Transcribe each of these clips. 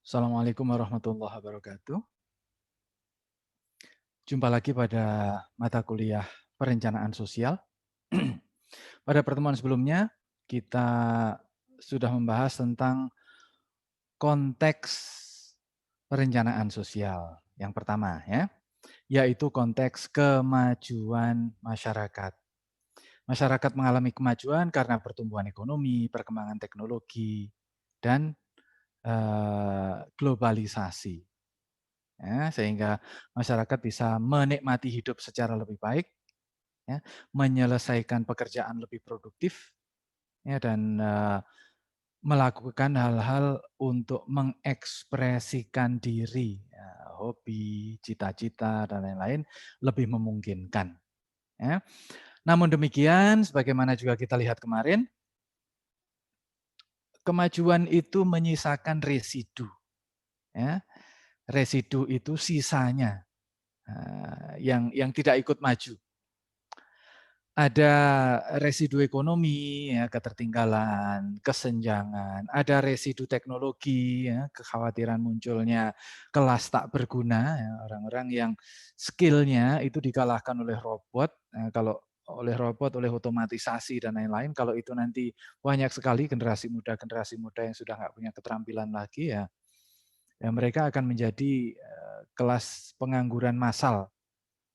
Assalamualaikum warahmatullahi wabarakatuh. Jumpa lagi pada mata kuliah perencanaan sosial. Pada pertemuan sebelumnya, kita sudah membahas tentang konteks perencanaan sosial. Yang pertama, yaitu konteks kemajuan masyarakat. Masyarakat mengalami kemajuan karena pertumbuhan ekonomi, perkembangan teknologi, dan globalisasi. Sehingga masyarakat bisa menikmati hidup secara lebih baik, menyelesaikan pekerjaan lebih produktif, dan melakukan hal-hal untuk mengekspresikan diri, hobi, cita-cita, dan lain-lain lebih memungkinkan. Namun demikian, sebagaimana juga kita lihat kemarin, kemajuan itu menyisakan residu. Residu itu sisanya yang tidak ikut maju. Ada residu ekonomi, ketertinggalan, kesenjangan, ada residu teknologi, kekhawatiran munculnya kelas tak berguna, orang-orang yang skill-nya itu dikalahkan oleh robot, kalau oleh robot, oleh otomatisasi dan lain-lain, kalau itu nanti banyak sekali generasi muda yang sudah nggak punya keterampilan lagi, ya mereka akan menjadi kelas pengangguran massal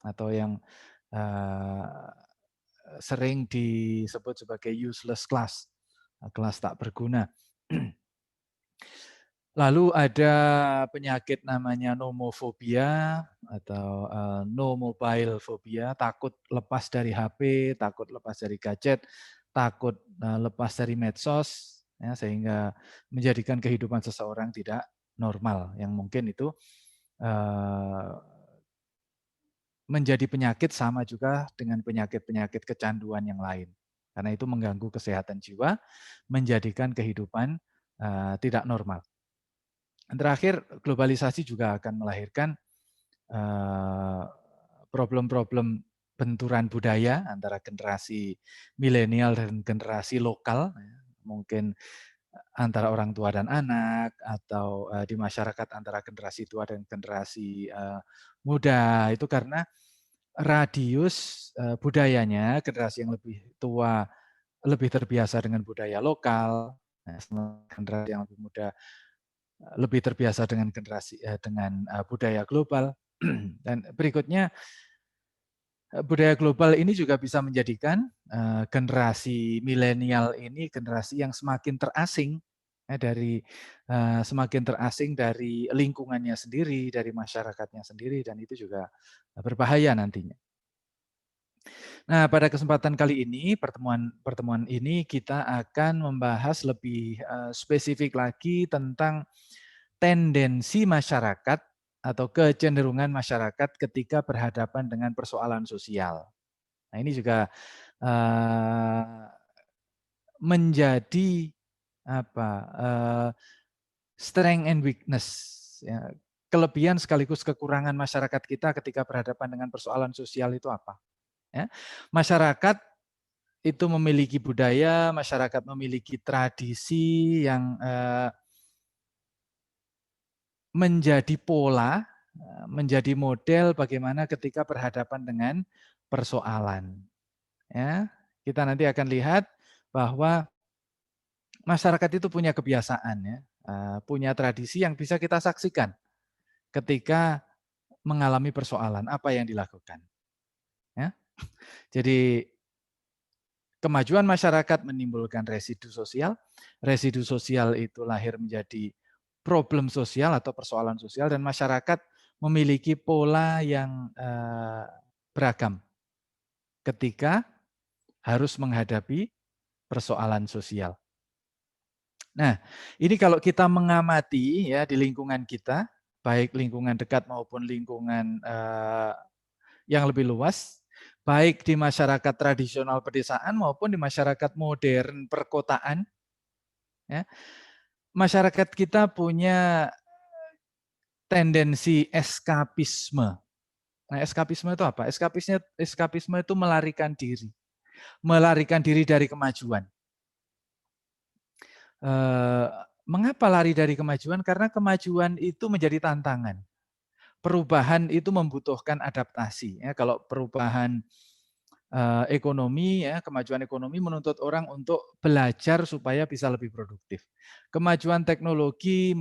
atau yang sering disebut sebagai useless class, kelas tak berguna. Lalu ada penyakit namanya nomofobia atau no mobile phobia, takut lepas dari HP, takut lepas dari gadget, takut lepas dari medsos, sehingga menjadikan kehidupan seseorang tidak normal, yang mungkin itu menjadi penyakit sama juga dengan penyakit-penyakit kecanduan yang lain. Karena itu mengganggu kesehatan jiwa, menjadikan kehidupan tidak normal. Dan terakhir, globalisasi juga akan melahirkan problem-problem benturan budaya antara generasi milenial dan generasi lokal, mungkin antara orang tua dan anak, atau di masyarakat antara generasi tua dan generasi muda, itu karena radius budayanya, generasi yang lebih tua lebih terbiasa dengan budaya lokal, generasi yang lebih muda lebih terbiasa dengan budaya global. Dan berikutnya, budaya global ini juga bisa menjadikan generasi milenial ini generasi yang semakin terasing semakin terasing dari lingkungannya sendiri, dari masyarakatnya sendiri, dan itu juga berbahaya nantinya. Nah, pada kesempatan kali ini, pertemuan ini kita akan membahas lebih spesifik lagi tentang tendensi masyarakat atau kecenderungan masyarakat ketika berhadapan dengan persoalan sosial. Nah, ini juga menjadi strength and weakness, kelebihan sekaligus kekurangan masyarakat kita ketika berhadapan dengan persoalan sosial itu apa. Masyarakat itu memiliki budaya, masyarakat memiliki tradisi yang menjadi pola, menjadi model bagaimana ketika berhadapan dengan persoalan. Kita nanti akan lihat bahwa masyarakat itu punya kebiasaan, punya tradisi yang bisa kita saksikan ketika mengalami persoalan, apa yang dilakukan. Jadi kemajuan masyarakat menimbulkan residu sosial itu lahir menjadi problem sosial atau persoalan sosial, dan masyarakat memiliki pola yang beragam ketika harus menghadapi persoalan sosial. Nah, ini kalau kita mengamati di lingkungan kita, baik lingkungan dekat maupun lingkungan yang lebih luas, baik di masyarakat tradisional pedesaan maupun di masyarakat modern perkotaan, masyarakat kita punya tendensi eskapisme. Nah, eskapisme itu apa? Eskapisme itu melarikan diri dari kemajuan. Mengapa lari dari kemajuan? Karena kemajuan itu menjadi tantangan. Perubahan itu membutuhkan adaptasi. Ya, kalau perubahan ekonomi, ya, kemajuan ekonomi menuntut orang untuk belajar supaya bisa lebih produktif. Kemajuan teknologi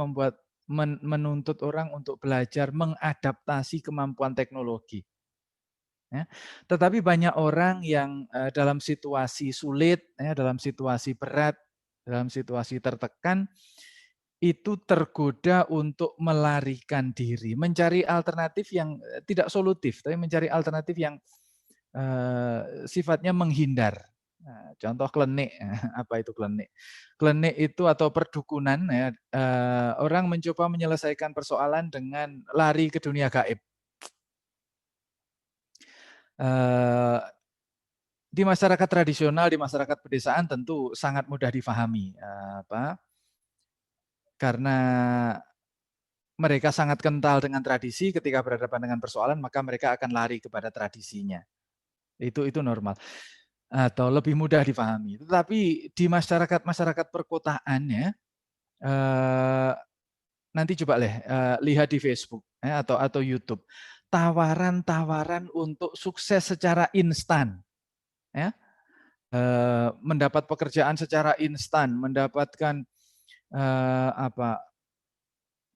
menuntut orang untuk belajar mengadaptasi kemampuan teknologi. Ya. Tetapi banyak orang yang dalam situasi sulit, ya, dalam situasi berat, dalam situasi tertekan, itu tergoda untuk melarikan diri, mencari alternatif yang tidak solutif, tapi mencari alternatif yang sifatnya menghindar. Nah, contoh klenik, apa itu klenik? Klenik itu atau perdukunan, ya, orang mencoba menyelesaikan persoalan dengan lari ke dunia gaib. Di masyarakat tradisional, di masyarakat pedesaan tentu sangat mudah difahami, karena mereka sangat kental dengan tradisi, ketika berhadapan dengan persoalan maka mereka akan lari kepada tradisinya. Itu normal atau lebih mudah difahami. Tetapi di masyarakat perkotaan, ya, nanti coba lihat di Facebook, ya, atau YouTube, tawaran-tawaran untuk sukses secara instan, ya. Mendapat pekerjaan secara instan, mendapatkan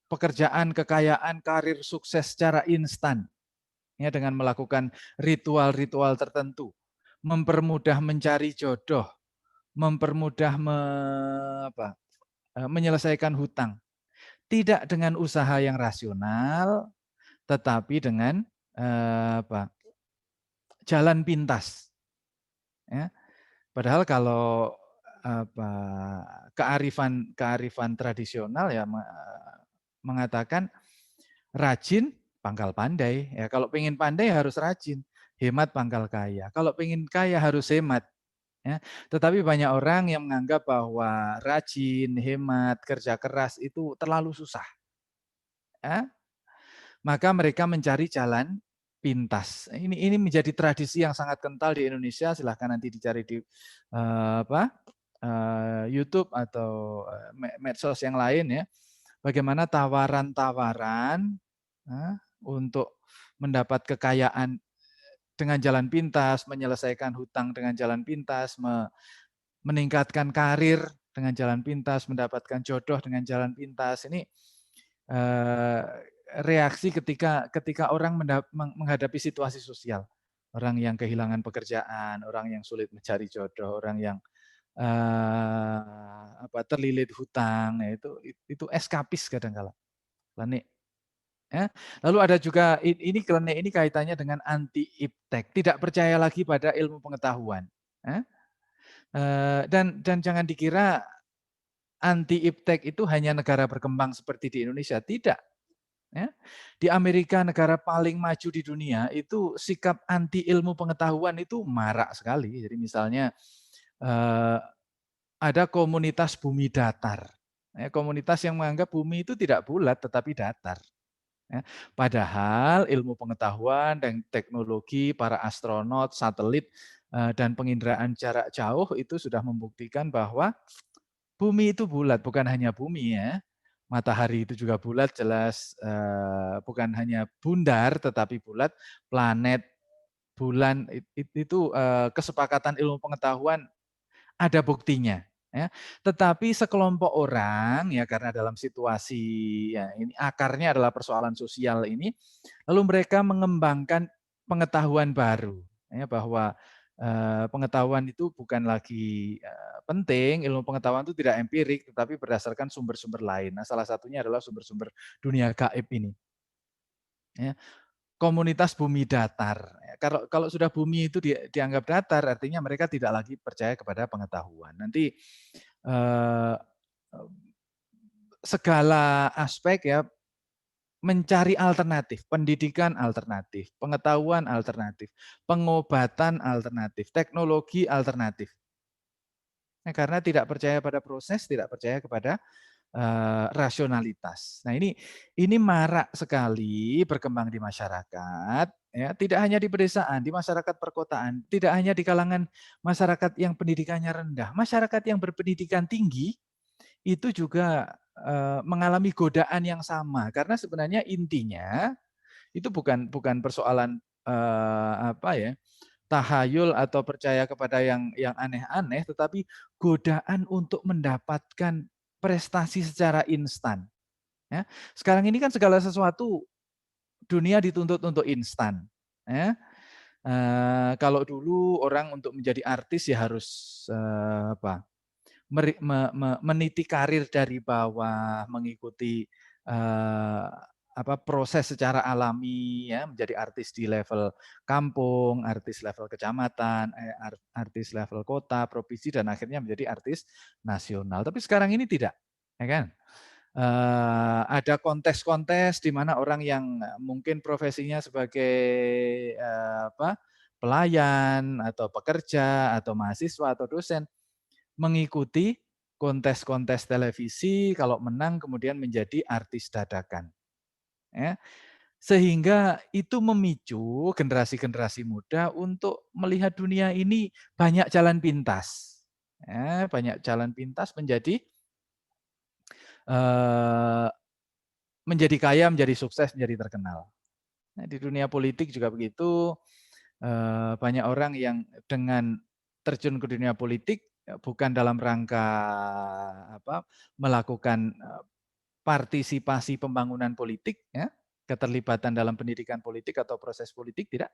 pekerjaan, kekayaan, karir sukses secara instan, ya, dengan melakukan ritual-ritual tertentu, mempermudah mencari jodoh, mempermudah menyelesaikan hutang, tidak dengan usaha yang rasional, tetapi dengan jalan pintas. Ya. Padahal kalau kearifan tradisional, ya, mengatakan rajin pangkal pandai. Ya, kalau pengen pandai harus rajin, hemat pangkal kaya. Kalau pengen kaya harus hemat. Ya. Tetapi banyak orang yang menganggap bahwa rajin, hemat, kerja keras itu terlalu susah. Ya. Maka mereka mencari jalan pintas. Ini menjadi tradisi yang sangat kental di Indonesia. Silahkan nanti dicari di YouTube atau medsos yang lain, ya. Bagaimana tawaran-tawaran untuk mendapat kekayaan dengan jalan pintas, menyelesaikan hutang dengan jalan pintas, meningkatkan karir dengan jalan pintas, mendapatkan jodoh dengan jalan pintas. Ini reaksi ketika orang menghadapi situasi sosial. Orang yang kehilangan pekerjaan, orang yang sulit mencari jodoh, orang yang terlilit hutang, ya, itu eskapis kadang-kala. Klenik. Ya. Lalu ada juga ini klenik ini kaitannya dengan anti iptek, tidak percaya lagi pada ilmu pengetahuan. Ya. Dan jangan dikira anti iptek itu hanya negara berkembang seperti di Indonesia, tidak. Ya. Di Amerika, negara paling maju di dunia, itu sikap anti ilmu pengetahuan itu marak sekali. Jadi misalnya ada komunitas bumi datar. Ya, komunitas yang menganggap bumi itu tidak bulat tetapi datar. Ya. Padahal ilmu pengetahuan dan teknologi, para astronot, satelit, dan penginderaan jarak jauh itu sudah membuktikan bahwa bumi itu bulat, bukan hanya bumi, ya. Matahari itu juga bulat, jelas bukan hanya bundar tetapi bulat. Planet, bulan itu kesepakatan ilmu pengetahuan ada buktinya. Ya. Tetapi sekelompok orang, ya, karena dalam situasi, ya, ini akarnya adalah persoalan sosial ini, lalu mereka mengembangkan pengetahuan baru, ya, bahwa pengetahuan itu bukan lagi penting, ilmu pengetahuan itu tidak empirik, tetapi berdasarkan sumber-sumber lain. Nah, salah satunya adalah sumber-sumber dunia gaib ini. Ya. Komunitas bumi datar. Kalau sudah bumi itu dianggap datar, artinya mereka tidak lagi percaya kepada pengetahuan. Nanti segala aspek, ya, mencari alternatif, pendidikan alternatif, pengetahuan alternatif, pengobatan alternatif, teknologi alternatif. Nah, karena tidak percaya pada proses, tidak percaya kepada rasionalitas. Nah, ini marak sekali berkembang di masyarakat, ya, tidak hanya di pedesaan, di masyarakat perkotaan, tidak hanya di kalangan masyarakat yang pendidikannya rendah, masyarakat yang berpendidikan tinggi itu juga mengalami godaan yang sama karena sebenarnya intinya itu bukan bukan persoalan apa ya, tahayul atau percaya kepada yang aneh-aneh, tetapi godaan untuk mendapatkan prestasi secara instan. Ya. Sekarang ini kan segala sesuatu dunia dituntut untuk instan. Ya. Kalau dulu orang untuk menjadi artis ya harus apa? Meniti karir dari bawah, mengikuti proses secara alami ya, menjadi artis di level kampung, artis level kecamatan, artis level kota, provinsi dan akhirnya menjadi artis nasional. Tapi sekarang ini tidak, ya kan? Ada kontes-kontes di mana orang yang mungkin profesinya sebagai pelayan atau pekerja atau mahasiswa atau dosen mengikuti kontes-kontes televisi, kalau menang kemudian menjadi artis dadakan. Ya. Sehingga itu memicu generasi-generasi muda untuk melihat dunia ini banyak jalan pintas. Ya, banyak jalan pintas eh, menjadi kaya, menjadi sukses, menjadi terkenal. Nah, di dunia politik juga begitu. Banyak orang yang dengan terjun ke dunia politik bukan dalam rangka melakukan partisipasi pembangunan politik, ya, keterlibatan dalam pendidikan politik atau proses politik tidak,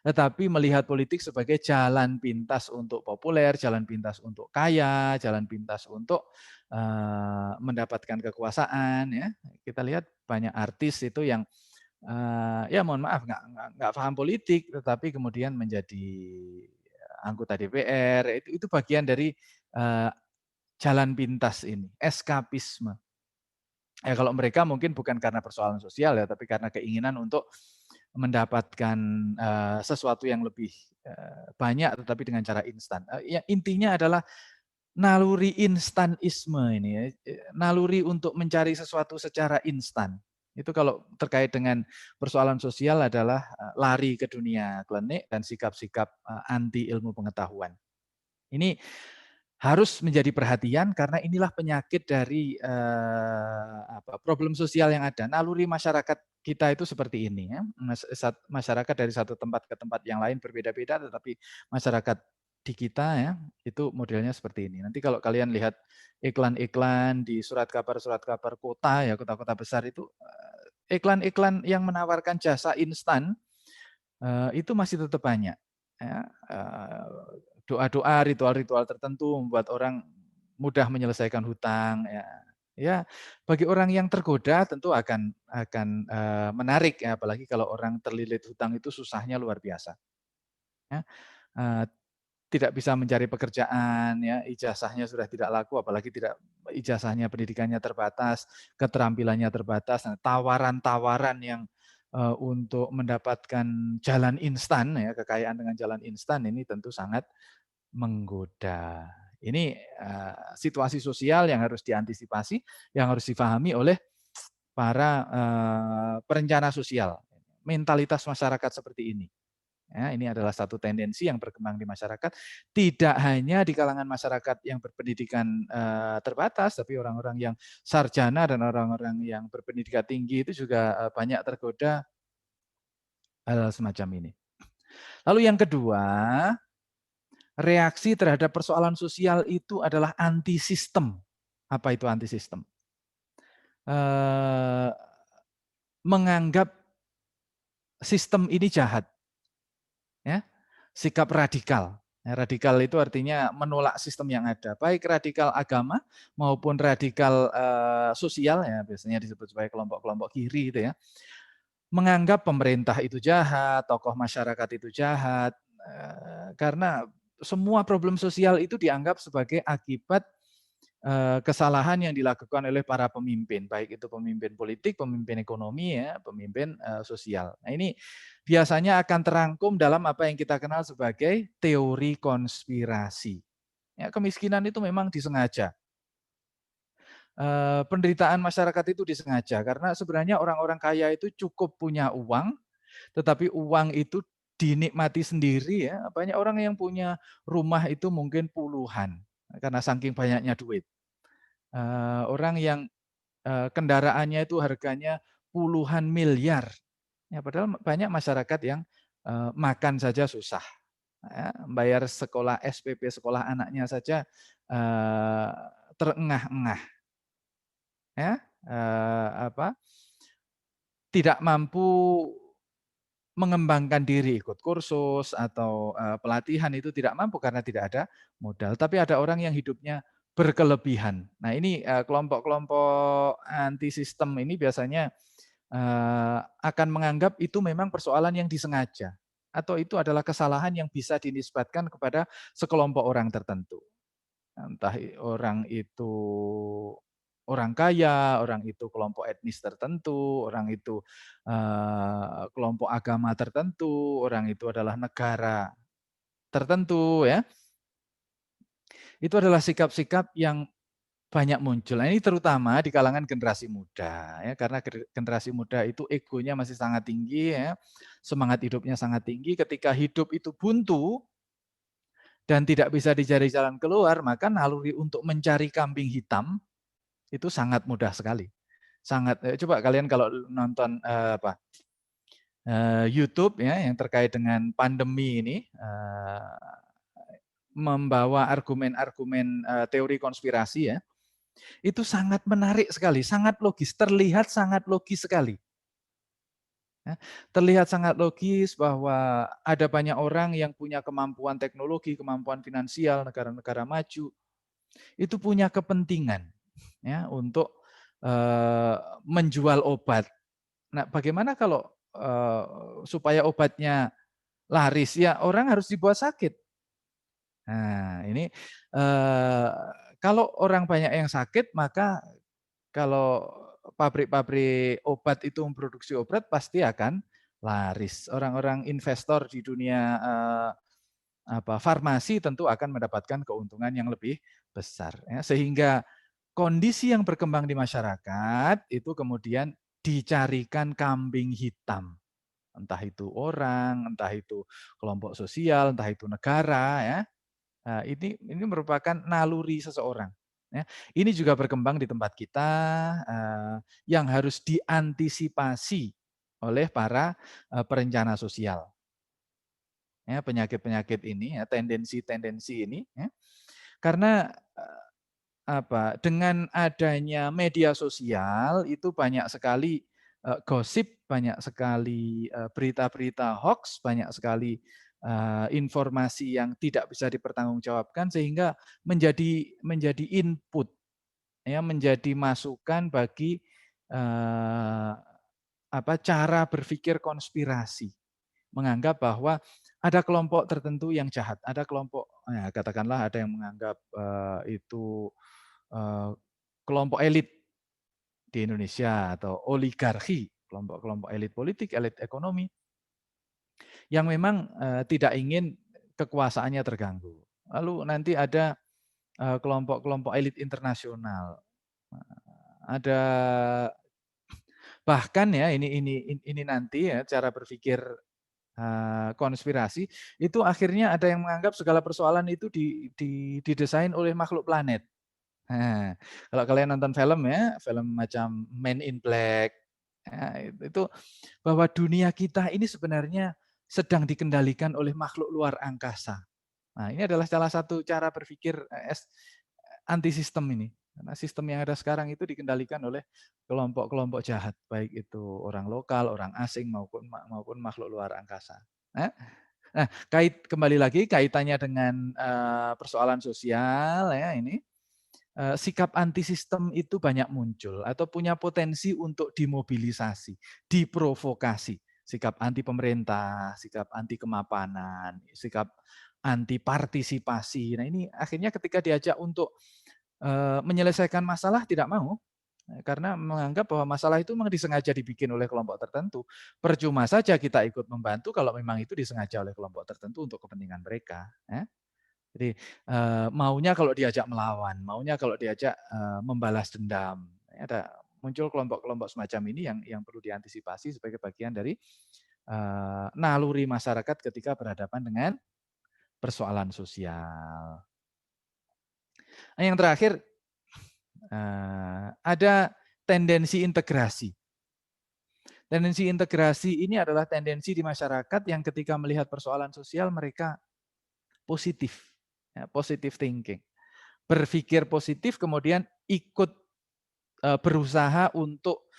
tetapi melihat politik sebagai jalan pintas untuk populer, jalan pintas untuk kaya, jalan pintas untuk mendapatkan kekuasaan. Ya, kita lihat banyak artis itu yang ya mohon maaf nggak paham politik, tetapi kemudian menjadi anggota DPR, itu bagian dari jalan pintas ini, eskapisme. Ya kalau mereka mungkin bukan karena persoalan sosial ya, tapi karena keinginan untuk mendapatkan sesuatu yang lebih banyak, tetapi dengan cara instan. Ya, intinya adalah naluri instanisme ini ya, naluri untuk mencari sesuatu secara instan. Itu kalau terkait dengan persoalan sosial adalah lari ke dunia klinik dan sikap-sikap anti ilmu pengetahuan. Ini harus menjadi perhatian karena inilah penyakit dari problem sosial yang ada. Naluri masyarakat kita itu seperti ini ya. Masyarakat dari satu tempat ke tempat yang lain berbeda-beda, tetapi masyarakat di kita ya itu modelnya seperti ini. Nanti kalau kalian lihat iklan-iklan di surat kabar kota ya, kota-kota besar itu iklan-iklan yang menawarkan jasa instan itu masih tetap banyak. Ya, doa-doa, ritual-ritual tertentu membuat orang mudah menyelesaikan hutang. Ya, ya bagi orang yang tergoda tentu akan menarik, ya, apalagi kalau orang terlilit hutang itu susahnya luar biasa. Ya, tidak bisa mencari pekerjaan, ya, ijazahnya sudah tidak laku, apalagi tidak ijazahnya pendidikannya terbatas, keterampilannya terbatas, tawaran-tawaran yang untuk mendapatkan jalan instan, ya, kekayaan dengan jalan instan ini tentu sangat menggoda. Ini situasi sosial yang harus diantisipasi, yang harus difahami oleh para perencana sosial. Mentalitas masyarakat seperti ini. Ya, ini adalah satu tendensi yang berkembang di masyarakat, tidak hanya di kalangan masyarakat yang berpendidikan terbatas, tapi orang-orang yang sarjana dan orang-orang yang berpendidikan tinggi itu juga banyak tergoda hal semacam ini. Lalu yang kedua, reaksi terhadap persoalan sosial itu adalah anti sistem. Apa itu anti sistem? Menganggap sistem ini jahat. Ya, sikap radikal. Ya, radikal itu artinya menolak sistem yang ada, baik radikal agama maupun radikal sosial, ya biasanya disebut sebagai kelompok-kelompok kiri itu ya. Menganggap pemerintah itu jahat, tokoh masyarakat itu jahat, karena semua problem sosial itu dianggap sebagai akibat kesalahan yang dilakukan oleh para pemimpin, baik itu pemimpin politik, pemimpin ekonomi, ya, pemimpin sosial. Nah, ini biasanya akan terangkum dalam apa yang kita kenal sebagai teori konspirasi. Ya, kemiskinan itu memang disengaja. Penderitaan masyarakat itu disengaja karena sebenarnya orang-orang kaya itu cukup punya uang, tetapi uang itu dinikmati sendiri ya. Banyak orang yang punya rumah itu mungkin puluhan karena saking banyaknya duit. Orang yang kendaraannya itu harganya puluhan miliar. Ya, padahal banyak masyarakat yang makan saja susah, ya, bayar sekolah SPP sekolah anaknya saja eee, terengah-engah, ya, apa, tidak mampu mengembangkan diri, ikut kursus atau pelatihan itu tidak mampu karena tidak ada modal. Tapi ada orang yang hidupnya berkelebihan. Nah ini kelompok-kelompok anti sistem ini biasanya akan menganggap itu memang persoalan yang disengaja, atau itu adalah kesalahan yang bisa dinisbatkan kepada sekelompok orang tertentu. Entah orang itu orang kaya, orang itu kelompok etnis tertentu, orang itu kelompok agama tertentu, orang itu adalah negara tertentu, ya. Itu adalah sikap-sikap yang banyak muncul. Nah, ini terutama di kalangan generasi muda, ya, karena generasi muda itu egonya masih sangat tinggi, ya, semangat hidupnya sangat tinggi. Ketika hidup itu buntu dan tidak bisa dicari jalan keluar, maka naluri untuk mencari kambing hitam itu sangat mudah sekali. Sangat. Coba kalian kalau nonton YouTube, ya, yang terkait dengan pandemi ini, membawa argumen-argumen teori konspirasi, ya. Itu sangat menarik sekali, sangat logis, terlihat sangat logis sekali. Ya, terlihat sangat logis bahwa ada banyak orang yang punya kemampuan teknologi, kemampuan finansial, negara-negara maju, itu punya kepentingan, ya, untuk menjual obat. Nah, bagaimana kalau supaya obatnya laris? Ya, orang harus dibuat sakit. Nah, ini eee, kalau orang banyak yang sakit, maka kalau pabrik-pabrik obat itu memproduksi obat pasti akan laris. Orang-orang investor di dunia farmasi tentu akan mendapatkan keuntungan yang lebih besar, ya. Sehingga kondisi yang berkembang di masyarakat itu kemudian dicarikan kambing hitam. Entah itu orang, entah itu kelompok sosial, entah itu negara, ya. Ini merupakan naluri seseorang, ya. Ini juga berkembang di tempat kita, yang harus diantisipasi oleh para perencana sosial. Ya, penyakit-penyakit ini, ya, tendensi-tendensi ini, ya. Karena dengan adanya media sosial itu banyak sekali gosip, banyak sekali berita-berita hoax, banyak sekali informasi yang tidak bisa dipertanggungjawabkan sehingga menjadi input, ya, menjadi masukan bagi eh, cara berpikir konspirasi, menganggap bahwa ada kelompok tertentu yang jahat, ada kelompok, ya, katakanlah ada yang menganggap itu eh, kelompok elit di Indonesia atau oligarki, kelompok-kelompok elit politik, elit ekonomi yang memang tidak ingin kekuasaannya terganggu. Lalu nanti ada kelompok-kelompok elit internasional. Ada bahkan, ya, ini nanti, ya, cara berpikir konspirasi itu akhirnya ada yang menganggap segala persoalan itu didesain oleh makhluk planet. Nah, kalau kalian nonton film, ya, film macam Men in Black, ya, itu bahwa dunia kita ini sebenarnya sedang dikendalikan oleh makhluk luar angkasa. Nah, ini adalah salah satu cara berpikir anti sistem ini. Karena sistem yang ada sekarang itu dikendalikan oleh kelompok-kelompok jahat, baik itu orang lokal, orang asing maupun makhluk luar angkasa. Nah, kembali lagi kaitannya dengan persoalan sosial, ya, ini sikap anti sistem itu banyak muncul atau punya potensi untuk dimobilisasi, diprovokasi. Sikap anti pemerintah, sikap anti kemapanan, sikap anti partisipasi. Nah, ini akhirnya ketika diajak untuk menyelesaikan masalah tidak mau, karena menganggap bahwa masalah itu memang disengaja dibikin oleh kelompok tertentu. Percuma saja kita ikut membantu kalau memang itu disengaja oleh kelompok tertentu untuk kepentingan mereka. Ya. Jadi maunya kalau diajak melawan, maunya kalau diajak membalas dendam. Ada muncul kelompok-kelompok semacam ini yang perlu diantisipasi sebagai bagian dari naluri masyarakat ketika berhadapan dengan persoalan sosial. Nah, yang terakhir ada tendensi integrasi. Tendensi integrasi ini adalah tendensi di masyarakat yang ketika melihat persoalan sosial mereka positif, ya, positive thinking. Berpikir positif kemudian ikut berusaha untuk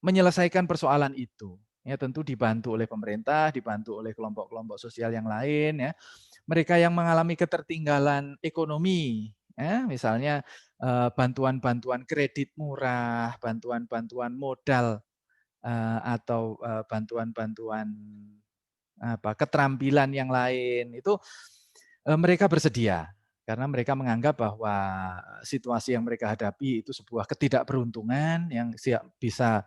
menyelesaikan persoalan itu. Ya, tentu dibantu oleh pemerintah, dibantu oleh kelompok-kelompok sosial yang lain. Ya. Mereka yang mengalami ketertinggalan ekonomi, ya, misalnya bantuan-bantuan kredit murah, bantuan-bantuan modal, atau bantuan-bantuan keterampilan yang lain, itu mereka bersedia. Karena mereka menganggap bahwa situasi yang mereka hadapi itu sebuah ketidakberuntungan yang bisa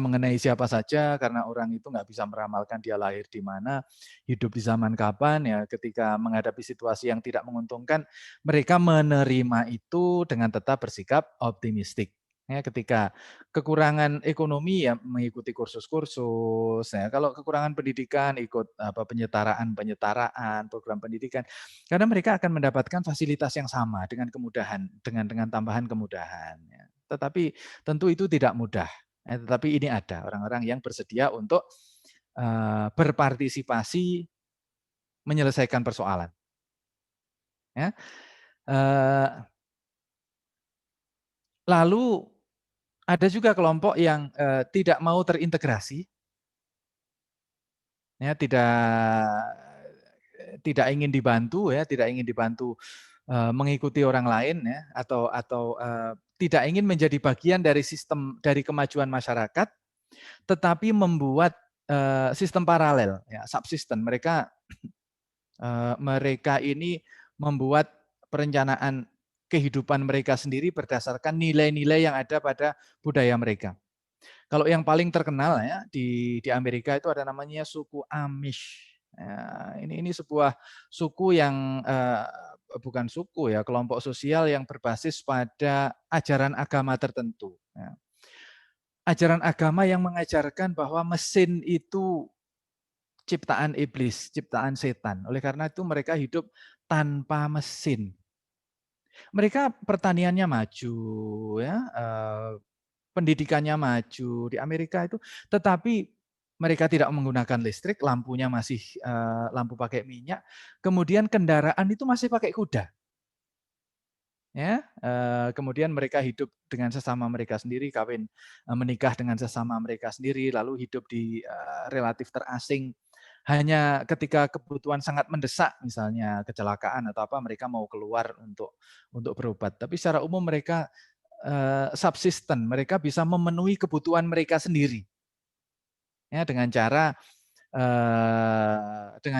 mengenai siapa saja, karena orang itu nggak bisa meramalkan dia lahir di mana, hidup di zaman kapan. Ya, ketika menghadapi situasi yang tidak menguntungkan, mereka menerima itu dengan tetap bersikap optimistik. Ya, ketika kekurangan ekonomi ya mengikuti kursus-kursus. Ya, kalau kekurangan pendidikan ikut penyetaraan program pendidikan. Karena mereka akan mendapatkan fasilitas yang sama dengan kemudahan, dengan tambahan kemudahan. Ya. Tetapi tentu itu tidak mudah. Tetapi ini ada orang-orang yang bersedia untuk berpartisipasi menyelesaikan persoalan. Ya. Lalu ada juga kelompok yang tidak mau terintegrasi, ya, tidak ingin dibantu, ya, tidak ingin dibantu mengikuti orang lain, ya, atau tidak ingin menjadi bagian dari sistem dari kemajuan masyarakat, tetapi membuat sistem paralel, ya, subsisten. Mereka ini membuat perencanaan kehidupan mereka sendiri berdasarkan nilai-nilai yang ada pada budaya mereka. Kalau yang paling terkenal ya di Amerika itu ada namanya suku Amish. Ya, ini sebuah suku yang bukan suku ya, kelompok sosial yang berbasis pada ajaran agama tertentu. Ya. Ajaran agama yang mengajarkan bahwa mesin itu ciptaan iblis, ciptaan setan. Oleh karena itu mereka hidup tanpa mesin. Mereka pertaniannya maju, ya, pendidikannya maju di Amerika itu, tetapi mereka tidak menggunakan listrik, lampunya masih lampu pakai minyak, kemudian kendaraan itu masih pakai kuda. Ya, kemudian mereka hidup dengan sesama mereka sendiri, kawin, menikah dengan sesama mereka sendiri, lalu hidup di relatif terasing. Hanya ketika kebutuhan sangat mendesak, misalnya kecelakaan atau apa, mereka mau keluar untuk berobat. Tapi secara umum mereka subsisten, mereka bisa memenuhi kebutuhan mereka sendiri. Ya, dengan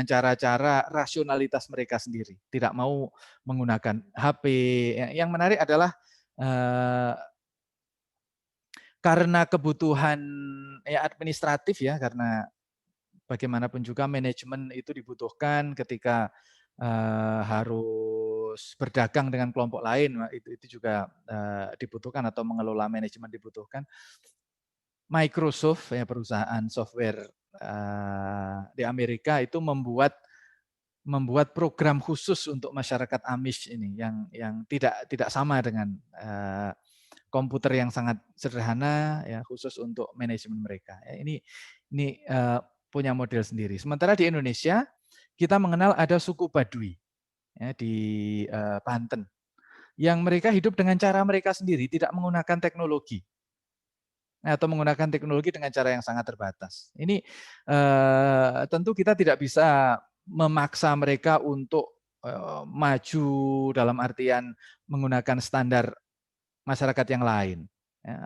cara-cara rasionalitas mereka sendiri, tidak mau menggunakan HP. Yang menarik adalah karena kebutuhan ya administratif ya, karena bagaimanapun juga manajemen itu dibutuhkan ketika harus berdagang dengan kelompok lain, itu juga dibutuhkan, atau mengelola manajemen dibutuhkan. Microsoft ya, perusahaan software di Amerika itu membuat program khusus untuk masyarakat Amish ini yang tidak sama dengan komputer yang sangat sederhana ya, khusus untuk manajemen mereka. Ya, ini punya model sendiri. Sementara di Indonesia kita mengenal ada suku Baduy ya, di Banten yang mereka hidup dengan cara mereka sendiri, tidak menggunakan teknologi. Atau menggunakan teknologi dengan cara yang sangat terbatas. Ini tentu kita tidak bisa memaksa mereka untuk maju dalam artian menggunakan standar masyarakat yang lain. Ya,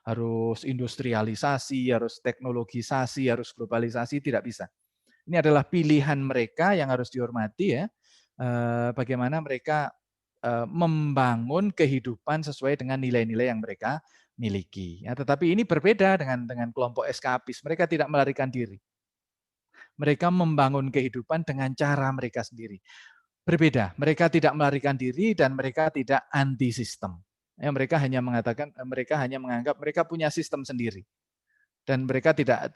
harus industrialisasi, harus teknologisasi, harus globalisasi, tidak bisa. Ini adalah pilihan mereka yang harus dihormati ya. Bagaimana mereka membangun kehidupan sesuai dengan nilai-nilai yang mereka miliki. Ya, tetapi ini berbeda dengan kelompok eskapis. Mereka tidak melarikan diri. Mereka membangun kehidupan dengan cara mereka sendiri. Berbeda. Mereka tidak melarikan diri dan mereka tidak anti sistem. Ya, mereka hanya menganggap mereka punya sistem sendiri. Dan mereka tidak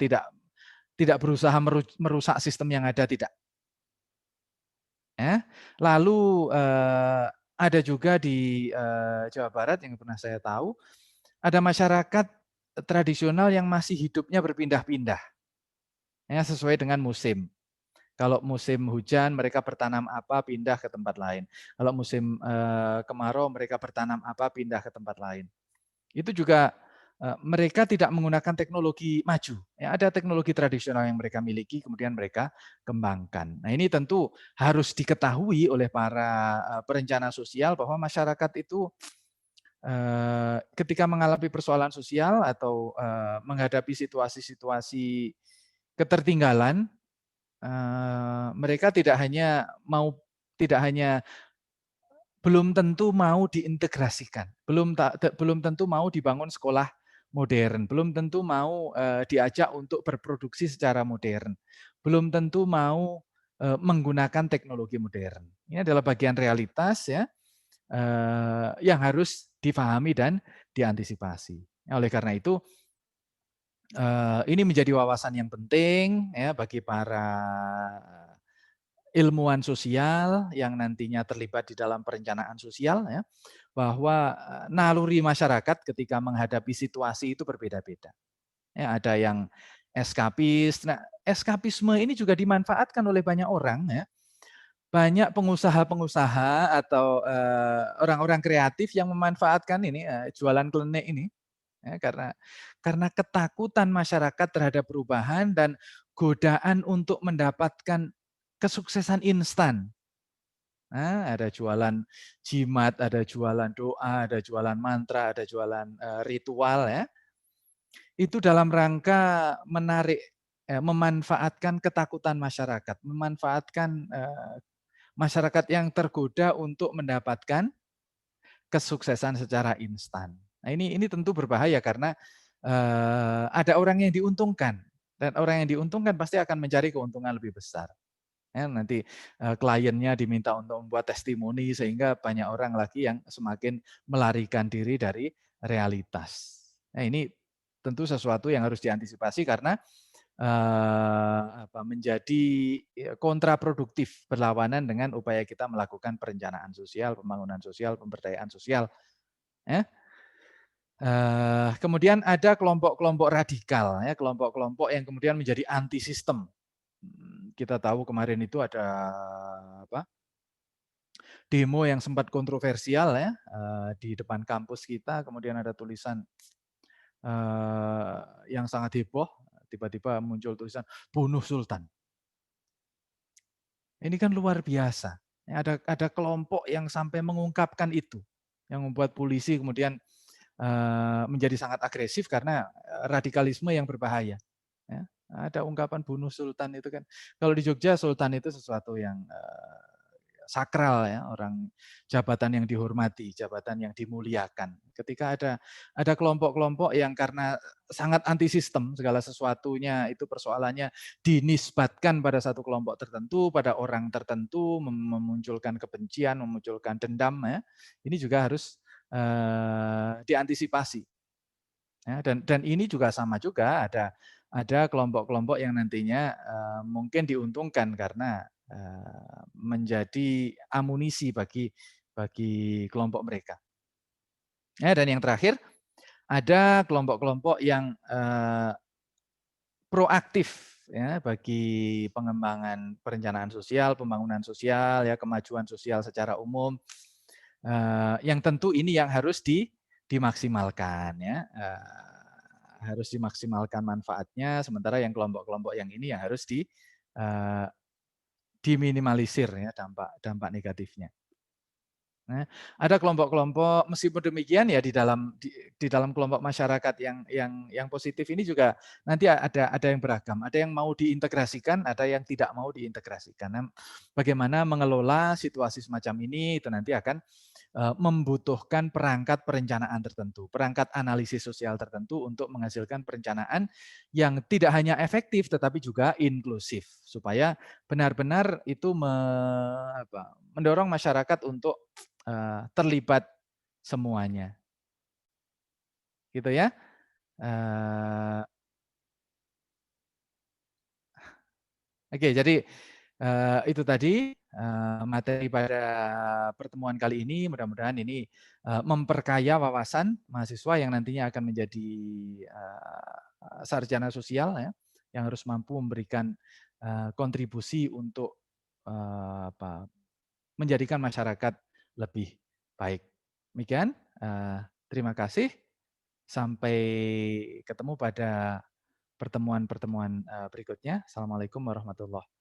berusaha merusak sistem yang ada, tidak. Ya. Lalu ada juga di, Jawa Barat yang pernah saya tahu, ada masyarakat tradisional yang masih hidupnya berpindah-pindah, ya sesuai dengan musim. Kalau musim hujan mereka bertanam apa, pindah ke tempat lain. Kalau musim, kemarau mereka bertanam apa, pindah ke tempat lain. Itu juga, mereka tidak menggunakan teknologi maju, ya ada teknologi tradisional yang mereka miliki kemudian mereka kembangkan. Nah ini tentu harus diketahui oleh para, perencana sosial bahwa masyarakat itu, ketika mengalami persoalan sosial atau, menghadapi situasi-situasi ketertinggalan, mereka tidak hanya belum tentu mau diintegrasikan, belum tentu mau dibangun sekolah modern, belum tentu mau, diajak untuk berproduksi secara modern, belum tentu mau, menggunakan teknologi modern. Ini adalah bagian realitas ya, yang harus difahami dan diantisipasi. Oleh karena itu, ini menjadi wawasan yang penting ya bagi para ilmuwan sosial yang nantinya terlibat di dalam perencanaan sosial ya, bahwa, naluri masyarakat ketika menghadapi situasi itu berbeda-beda. Ya, ada yang eskapis. Nah, eskapisme ini juga dimanfaatkan oleh banyak orang ya. Banyak pengusaha-pengusaha atau, orang-orang kreatif yang memanfaatkan ini, jualan klenik ini, ya karena ketakutan masyarakat terhadap perubahan dan godaan untuk mendapatkan kesuksesan instan. Nah, ada jualan jimat, ada jualan doa, ada jualan mantra, ada jualan, ritual ya. Itu dalam rangka menarik, memanfaatkan ketakutan masyarakat, memanfaatkan, masyarakat yang tergoda untuk mendapatkan kesuksesan secara instan. Nah ini tentu berbahaya karena, ada orang yang diuntungkan dan orang yang diuntungkan pasti akan mencari keuntungan lebih besar. Ya, nanti, kliennya diminta untuk membuat testimoni sehingga banyak orang lagi yang semakin melarikan diri dari realitas. Nah ini tentu sesuatu yang harus diantisipasi karena, menjadi kontraproduktif berlawanan dengan upaya kita melakukan perencanaan sosial, pembangunan sosial, pemberdayaan sosial, ya. Kemudian ada kelompok-kelompok radikal ya, kelompok-kelompok yang kemudian menjadi anti sistem. Kita tahu kemarin itu ada apa, demo yang sempat kontroversial ya, di depan kampus kita, kemudian ada tulisan, yang sangat heboh, tiba-tiba muncul tulisan, "Bunuh Sultan". Ini kan luar biasa. Ya, ada kelompok yang sampai mengungkapkan itu, yang membuat polisi kemudian, menjadi sangat agresif karena, radikalisme yang berbahaya, ya. Ada ungkapan bunuh sultan itu kan, kalau di Jogja sultan itu sesuatu yang, sakral ya, orang jabatan yang dihormati, jabatan yang dimuliakan. Ketika ada kelompok-kelompok yang karena sangat anti sistem, segala sesuatunya itu persoalannya dinisbatkan pada satu kelompok tertentu, pada orang tertentu, memunculkan kebencian, memunculkan dendam ya. Ini juga harus, diantisipasi. Ya, dan ini juga sama juga ada kelompok-kelompok yang nantinya, mungkin diuntungkan karena, menjadi amunisi bagi kelompok mereka. Ya, dan yang terakhir ada kelompok-kelompok yang, proaktif ya bagi pengembangan perencanaan sosial, pembangunan sosial ya, kemajuan sosial secara umum, yang tentu ini yang harus dimaksimalkan ya, harus dimaksimalkan manfaatnya, sementara yang kelompok-kelompok yang ini yang harus eee, diminimalisir ya dampak dampak negatifnya. Nah, ada kelompok-kelompok meskipun demikian ya di dalam kelompok masyarakat yang positif ini juga nanti ada yang beragam, ada yang mau diintegrasikan, ada yang tidak mau diintegrasikan. Nah, bagaimana mengelola situasi semacam ini itu nanti akan, membutuhkan perangkat perencanaan tertentu, perangkat analisis sosial tertentu untuk menghasilkan perencanaan yang tidak hanya efektif tetapi juga inklusif supaya benar-benar itu mendorong masyarakat untuk terlibat semuanya, gitu ya. Eee, oke jadi, Itu tadi, materi pada pertemuan kali ini, mudah-mudahan ini, memperkaya wawasan mahasiswa yang nantinya akan menjadi, sarjana sosial ya, yang harus mampu memberikan, kontribusi untuk, apa, menjadikan masyarakat lebih baik. Demikian, terima kasih, sampai ketemu pada pertemuan-pertemuan, berikutnya. Assalamualaikum warahmatullahi